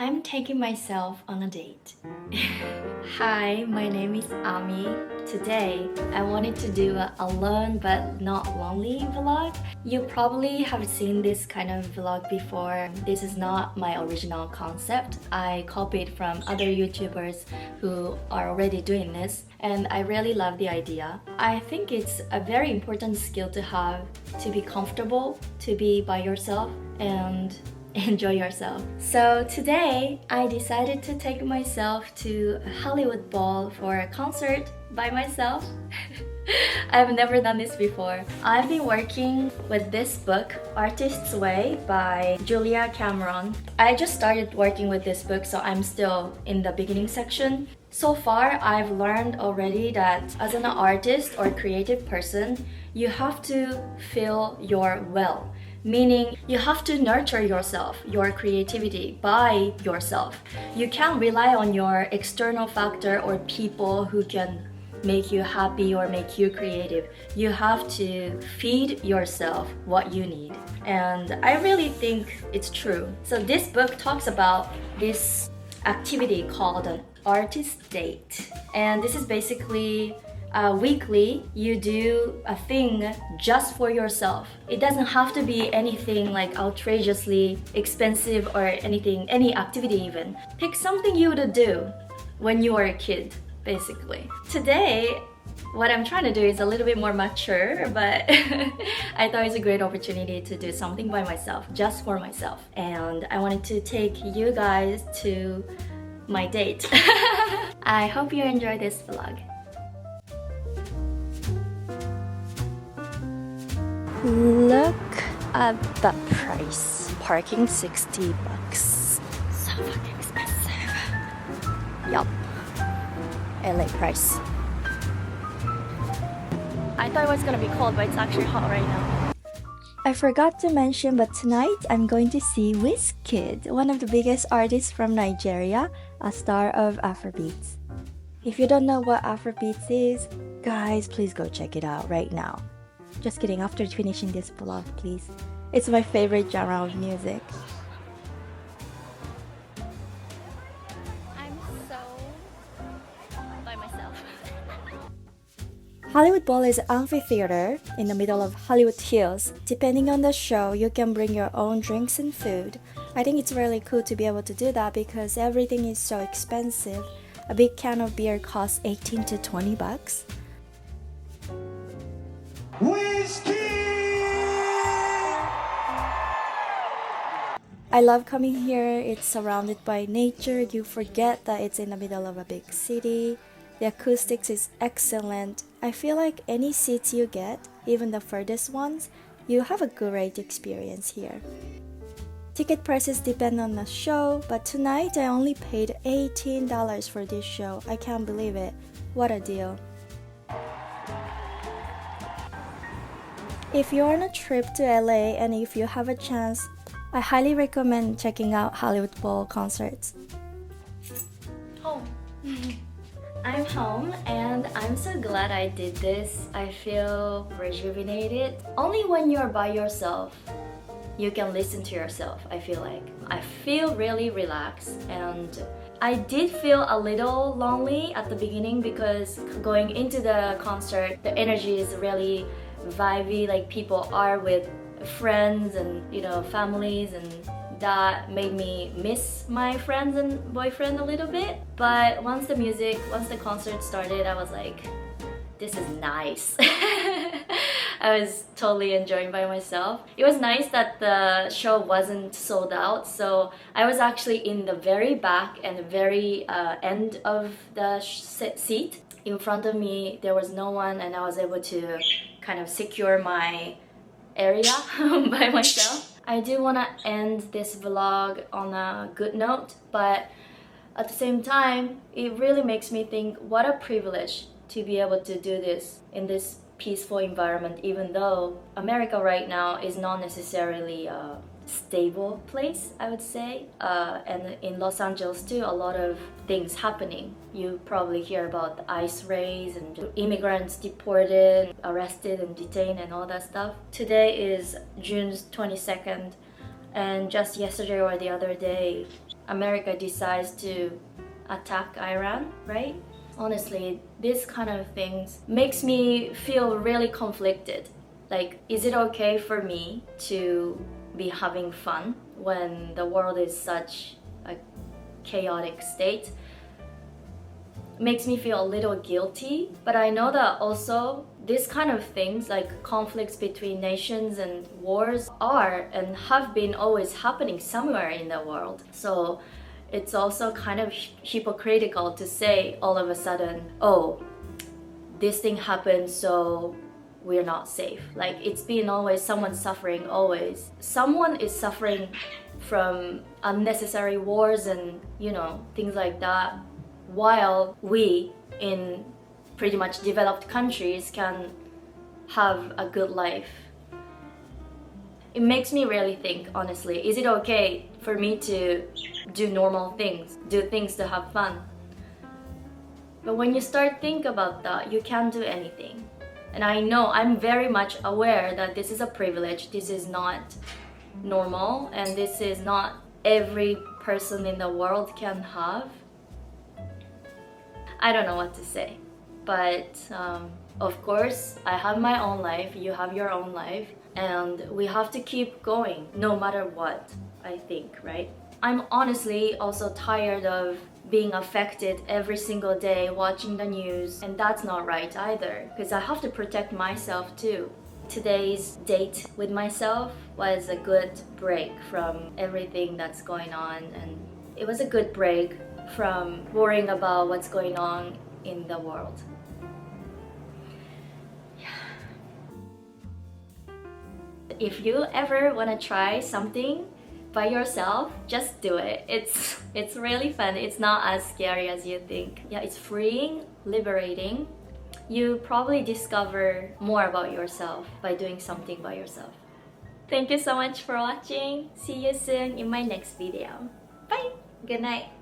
I'm taking myself on a date. Hi, my name is Ami. Today, I wanted to do a alone but not lonely vlog. You probably have seen this kind of vlog before. This is not my original concept. I copied from other YouTubers who are already doing this, and I really love the idea. I think it's a very important skill to have, to be comfortable, to be by yourself, and enjoy yourself. So today I decided to take myself to a Hollywood Bowl for a concert by myself. I've never done this before. I've been working with this book, Artist's Way by Julia Cameron. I just started working with this book, so I'm still in the beginning section. So far, I've learned already that as an artist or creative person, you have to fill your well. Meaning, you have to nurture yourself, your creativity by yourself. You can't rely on your external factor or people who can make you happy or make you creative. You have to feed yourself what you need. And I really think it's true. So this book talks about this activity called an artist date. And this is basically weekly, you do a thing just for yourself. It doesn't have to be anything like outrageously expensive or anything, any activity even. Pick something you would do when you were a kid, basically. Today, what I'm trying to do is a little bit more mature, but I thought it's a great opportunity to do something by myself, just for myself. And I wanted to take you guys to my date. I hope you enjoy this vlog. Look at the price. Parking $60. So fucking expensive. Yup. LA price. I thought it was gonna be cold, but it's actually hot right now. I forgot to mention, but tonight I'm going to see 𝐕𝐲kid, one of the biggest artists from Nigeria, a star of Afrobeats. If you don't know what Afrobeats is, guys, please go check it out right now. Just kidding, after finishing this vlog, please. It's my favorite genre of music. I'm so by myself. Hollywood Bowl is an amphitheater in the middle of Hollywood Hills. Depending on the show, you can bring your own drinks and food. I think it's really cool to be able to do that because everything is so expensive. A big can of beer costs 18 to 20 bucks. I love coming here. It's surrounded by nature. You forget that it's in the middle of a big city. The acoustics is excellent. I feel like any seats you get, even the furthest ones, you have a great experience here. Ticket prices depend on the show, but tonight I only paid $18 for this show. I can't believe it. What a deal. If you're on a trip to LA and if you have a chance, I highly recommend checking out Hollywood Bowl concerts. Home. I'm home and I'm so glad I did this. I feel rejuvenated. Only when you're by yourself, you can listen to yourself, I feel like. I feel really relaxed, and I did feel a little lonely at the beginning because going into the concert, the energy is really vibey, like people are with friends and families, and that made me miss my friends and boyfriend a little bit. But once the concert started, I was like, this is nice. I was totally enjoying by myself. It was nice that the show wasn't sold out, so I was actually in the very back and the very end of the seat. In front of me, there was no one, and I was able to kind of secure my area by myself. I do want to end this vlog on a good note, but at the same time, it really makes me think what a privilege to be able to do this in this peaceful environment, even though America right now is not necessarily a stable place, I would say. And in Los Angeles too, a lot of things happening. You probably hear about the ICE raids and immigrants deported, arrested and detained and all that stuff. Today is June 22nd, and just yesterday or the other day, America decides to attack Iran, right? Honestly, this kind of things makes me feel really conflicted. Like, is it okay for me to be having fun when the world is such a chaotic state? Makes me feel a little guilty, but I know that also this kind of things like conflicts between nations and wars are and have been always happening somewhere in the world. So it's also kind of hypocritical to say all of a sudden, oh, this thing happened, so we're not safe. Like, it's been always someone suffering, always. Someone is suffering from unnecessary wars and, you know, things like that, while we in pretty much developed countries can have a good life. It makes me really think, honestly, is it okay for me to do normal things, do things to have fun? But when you start think about that, you can't do anything. And I know, I'm very much aware that this is a privilege, this is not normal, and this is not every person in the world can have. I don't know what to say, but of course, I have my own life, you have your own life, and we have to keep going no matter what, I think, right? I'm honestly also tired of being affected every single day watching the news, and that's not right either, because I have to protect myself too. Today's date with myself was a good break from everything that's going on, and it was a good break from worrying about what's going on in the world. If you ever want to try something by yourself, just do it. It's really fun. It's not as scary as you think. Yeah, it's freeing, liberating. You probably discover more about yourself by doing something by yourself. Thank you so much for watching. See you soon in my next video. Bye! Good night!